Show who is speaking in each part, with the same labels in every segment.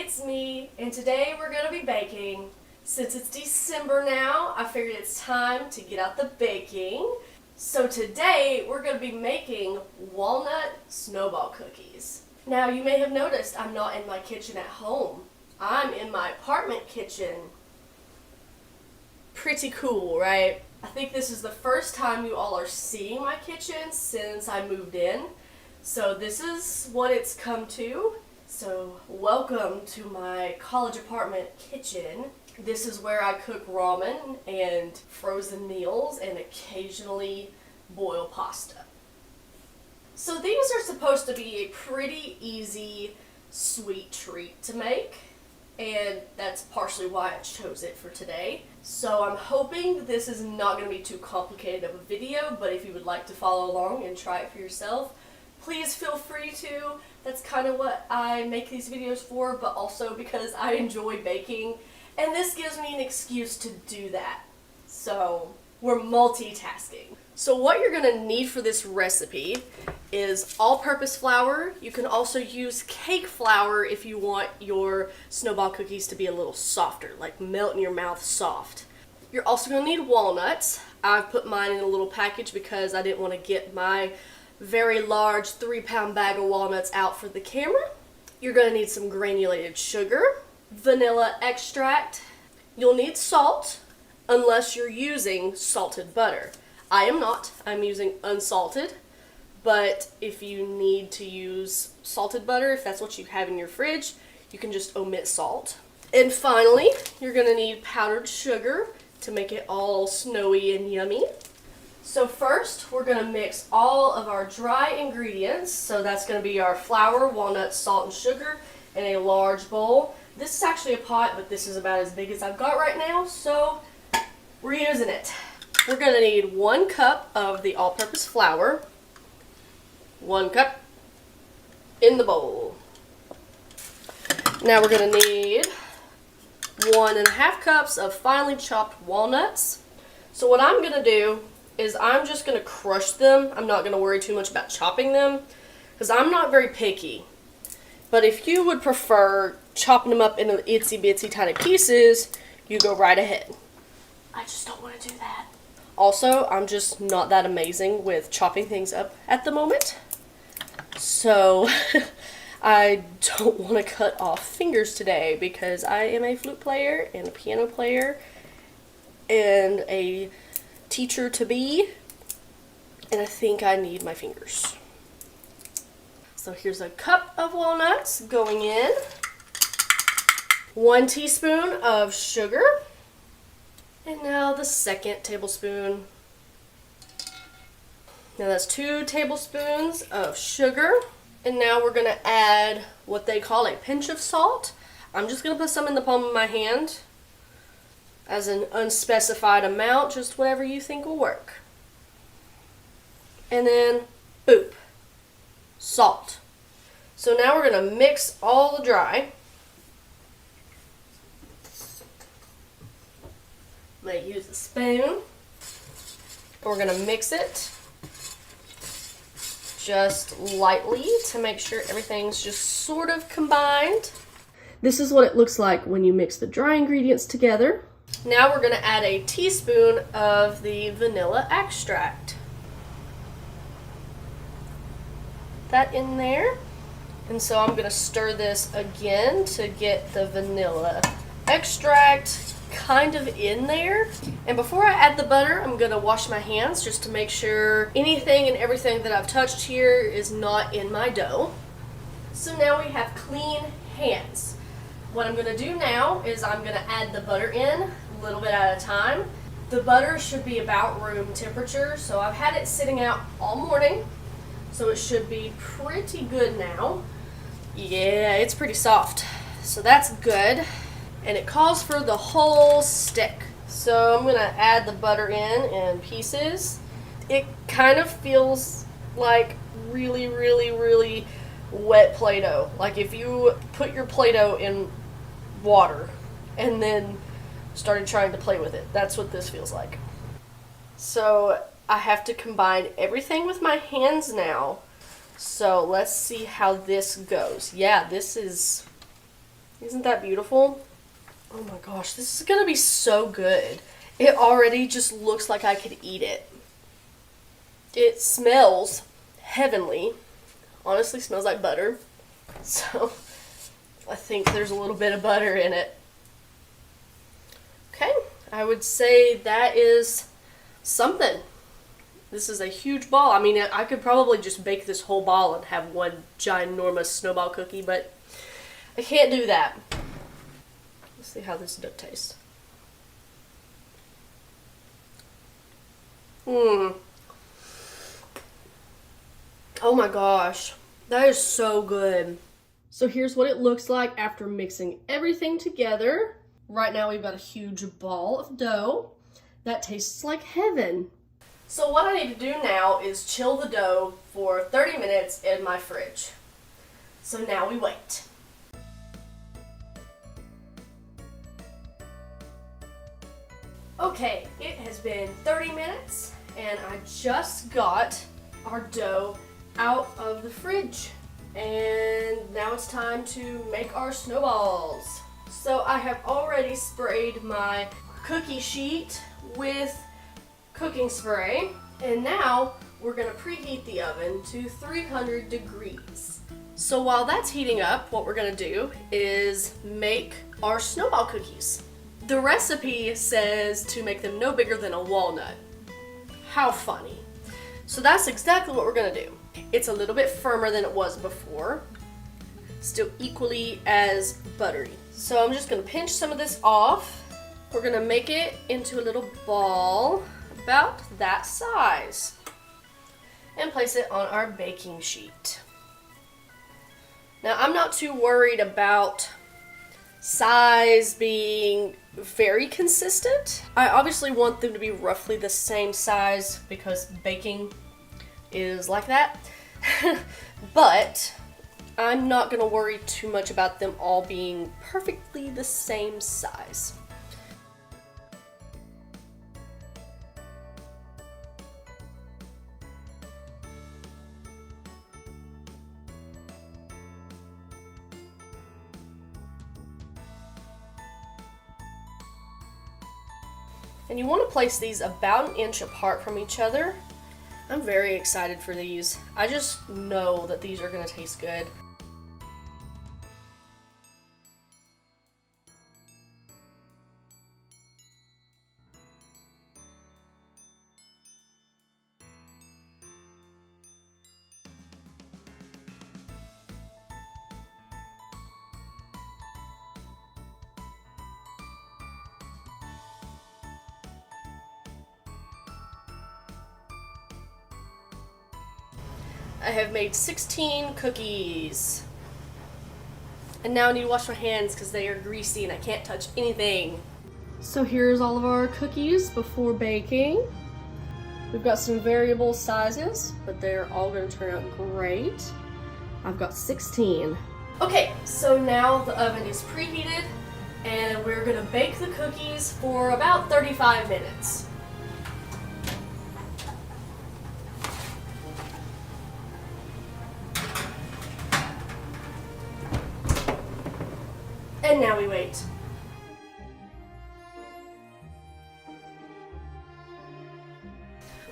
Speaker 1: it's me, and today we're going to be baking. Since it's December now, I figured it's time to get out the baking. So today we're going to be making walnut snowball cookies. Now you may have noticed I'm not in my kitchen at home. I'm in my apartment kitchen. Pretty cool, right? I think this is the first time you all are seeing my kitchen since I moved in. So this is what it's come to. So welcome to my college apartment kitchen. This is where I cook ramen and frozen meals and occasionally boil pasta. So these are supposed to be a pretty easy sweet treat to make, and that's partially why I chose it for today. So I'm hoping this is not going to be too complicated of a video, but if you would like to follow along and try it for yourself, please feel free to. That's kind of what I make these videos for, but also because I enjoy baking, and this gives me an excuse to do that. So we're multitasking. So what you're going to need for this recipe is all-purpose flour. You can also use cake flour if you want your snowball cookies to be a little softer, like melt in your mouth soft. You're also going to need walnuts. I've put mine in a little package because I didn't want to get my very large 3-pound bag of walnuts out for the camera. You're going to need some granulated sugar, vanilla extract. You'll need salt, unless you're using salted butter. I am not. I'm using unsalted, but if you need to use salted butter, if that's what you have in your fridge, you can just omit salt. And finally, you're going to need powdered sugar to make it all snowy and yummy. So first, we're going to mix all of our dry ingredients. So that's going to be our flour, walnuts, salt, and sugar in a large bowl. This is actually a pot, but this is about as big as I've got right now, so we're using it. We're going to need 1 cup of the all-purpose flour. 1 cup in the bowl. Now we're going to need 1.5 cups of finely chopped walnuts. So what I'm going to do is I'm just going to crush them. I'm not going to worry too much about chopping them because I'm not very picky. But if you would prefer chopping them up into itsy bitsy tiny pieces, you go right ahead. I just don't want to do that. Also, I'm just not that amazing with chopping things up at the moment. So I don't want to cut off fingers today because I am a flute player and a piano player and a teacher to be, and I think I need my fingers. So here's a cup of walnuts going in, 1 teaspoon of sugar, and now the 2nd tablespoon. Now that's 2 tablespoons of sugar, and now we're going to add what they call a pinch of salt. I'm just going to put some in the palm of my hand as an unspecified amount, just whatever you think will work. And then, boop, salt. So now we're going to mix all the dry. I'm going to use a spoon. We're going to mix it just lightly to make sure everything's just sort of combined. This is what it looks like when you mix the dry ingredients together. Now we're going to add a teaspoon of the vanilla extract. That in there. And so I'm going to stir this again to get the vanilla extract kind of in there. And before I add the butter, I'm going to wash my hands just to make sure anything and everything that I've touched here is not in my dough. So now we have clean hands. What I'm going to do now is I'm going to add the butter in a little bit at a time. The butter should be about room temperature, so I've had it sitting out all morning, so it should be pretty good now. Yeah, it's pretty soft, so that's good. And it calls for the whole stick. So I'm going to add the butter in pieces. It kind of feels like really, really, really wet Play-Doh. Like if you put your Play-Doh in water and then started trying to play with it. That's what this feels like. So I have to combine everything with my hands now. So let's see how this goes. Yeah, this is Isn't that beautiful? Oh my gosh, this is gonna be so good. It already just looks like I could eat it. It smells heavenly. Honestly, smells like butter. So, I think there's a little bit of butter in it. Okay, I would say that is something. This is a huge ball. I mean, I could probably just bake this whole ball and have one ginormous snowball cookie, but I can't do that. Let's see how this does taste. Oh my gosh, that is so good. So here's what it looks like after mixing everything together. Right now we've got a huge ball of dough that tastes like heaven. So what I need to do now is chill the dough for 30 minutes in my fridge. So now we wait. Okay, it has been 30 minutes and I just got our dough out of the fridge. And now it's time to make our snowballs. So I have already sprayed my cookie sheet with cooking spray. And now we're gonna preheat the oven to 300 degrees. So while that's heating up, what we're gonna do is make our snowball cookies. The recipe says to make them no bigger than a walnut. How funny. So that's exactly what we're gonna do. It's a little bit firmer than it was before. Still equally as buttery. So I'm just gonna pinch some of this off. We're gonna make it into a little ball about that size and place it on our baking sheet. Now I'm not too worried about size being very consistent. I obviously want them to be roughly the same size because baking is like that. But I'm not gonna worry too much about them all being perfectly the same size. And you want to place these about an inch apart from each other. I'm very excited for these. I just know that these are going to taste good. I have made 16 cookies. And now I need to wash my hands because they are greasy and I can't touch anything. So here's all of our cookies before baking. We've got some variable sizes, but they're all going to turn out great. I've got 16. Okay, so now the oven is preheated and we're going to bake the cookies for about 35 minutes. And now we wait.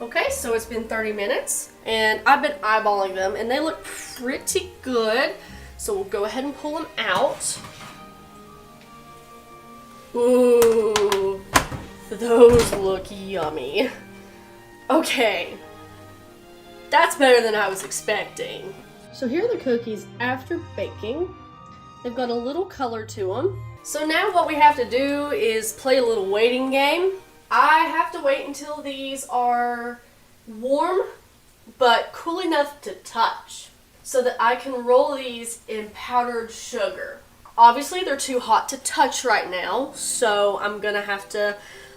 Speaker 1: Okay, so it's been 30 minutes and I've been eyeballing them and they look pretty good. So we'll go ahead and pull them out. Ooh, those look yummy. Okay, that's better than I was expecting. So here are the cookies after baking. They've got a little color to them. So now what we have to do is play a little waiting game. I have to wait until these are warm but cool enough to touch so that I can roll these in powdered sugar. Obviously they're too hot to touch right now, so I'm gonna have to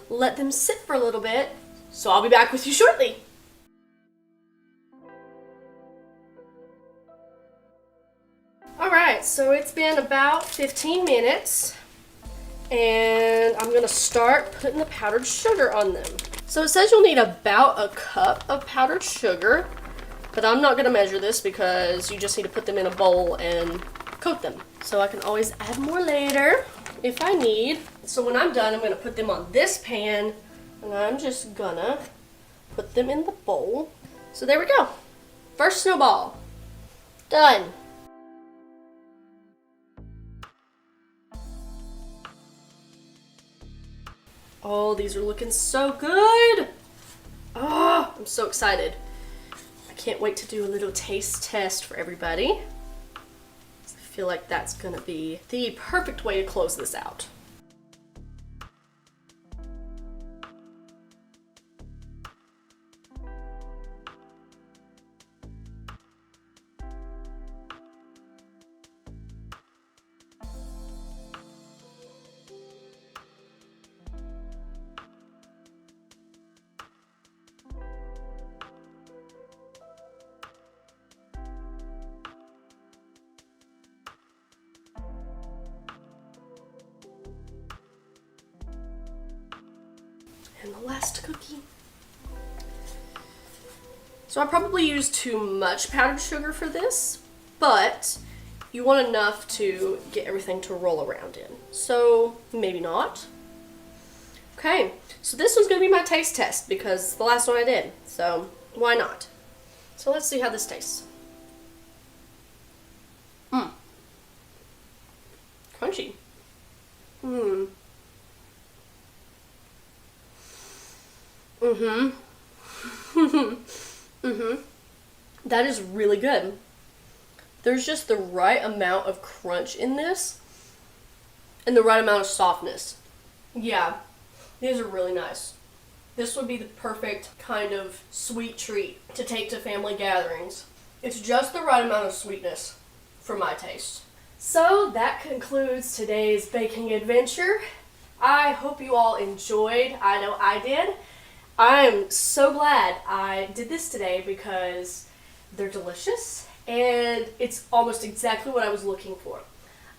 Speaker 1: let them sit for a little bit. So I'll be back with you shortly. Alright, so it's been about 15 minutes and I'm going to start putting the powdered sugar on them. So it says you'll need about a cup of powdered sugar, but I'm not going to measure this because you just need to put them in a bowl and coat them. So I can always add more later if I need. So when I'm done, I'm gonna put them on this pan, and I'm just gonna put them in the bowl. So there we go. First snowball. Done. Oh, these are looking so good. Oh, I'm so excited. I can't wait to do a little taste test for everybody. I feel like that's gonna be the perfect way to close this out. And the last cookie. So I probably used too much powdered sugar for this, but you want enough to get everything to roll around in. So maybe not. Okay, so this one's gonna be my taste test because the last one I did, so why not? So let's see how this tastes. Crunchy. That is really good. There's just the right amount of crunch in this and the right amount of softness. Yeah, these are really nice. This would be the perfect kind of sweet treat to take to family gatherings. It's just the right amount of sweetness for my taste. So that concludes today's baking adventure. I hope you all enjoyed. I know I did. I'm so glad I did this today because they're delicious and it's almost exactly what I was looking for.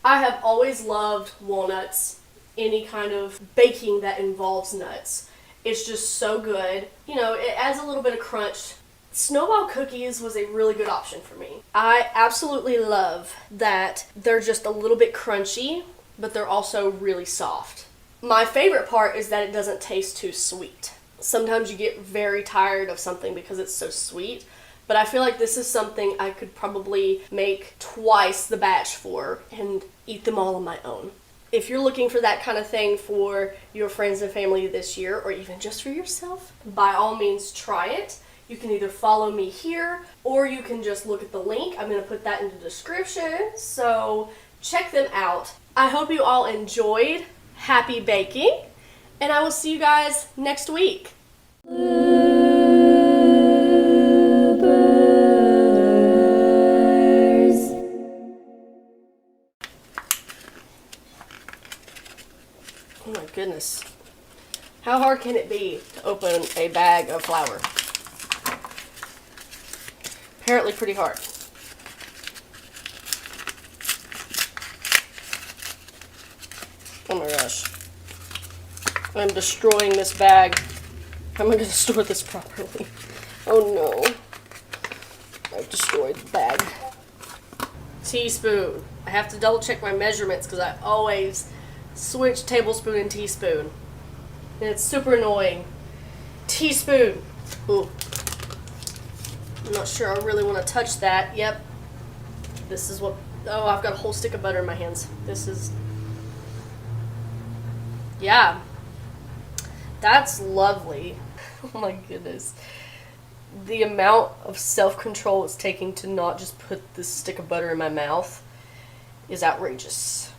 Speaker 1: I have always loved walnuts, any kind of baking that involves nuts. It's just so good. You know, it adds a little bit of crunch. Snowball cookies was a really good option for me. I absolutely love that they're just a little bit crunchy, but they're also really soft. My favorite part is that it doesn't taste too sweet. Sometimes you get very tired of something because it's so sweet, but I feel like this is something I could probably make twice the batch for and eat them all on my own. If you're looking for that kind of thing for your friends and family this year, or even just for yourself, by all means try it. You can either follow me here, or you can just look at the link. I'm going to put that in the description, so check them out. I hope you all enjoyed. Happy baking, and I will see you guys next week. Oh my goodness. How hard can it be to open a bag of flour? Apparently pretty hard. Oh my gosh. I'm destroying this bag. How am I going to store this properly? Oh no. I've destroyed the bag. Teaspoon. I have to double check my measurements because I always switch tablespoon and teaspoon. And it's super annoying. Teaspoon. Ooh. I'm not sure I really want to touch that. Yep. This is what... Oh, I've got a whole stick of butter in my hands. This is... Yeah. That's lovely. Oh my goodness. The amount of self-control it's taking to not just put this stick of butter in my mouth is outrageous.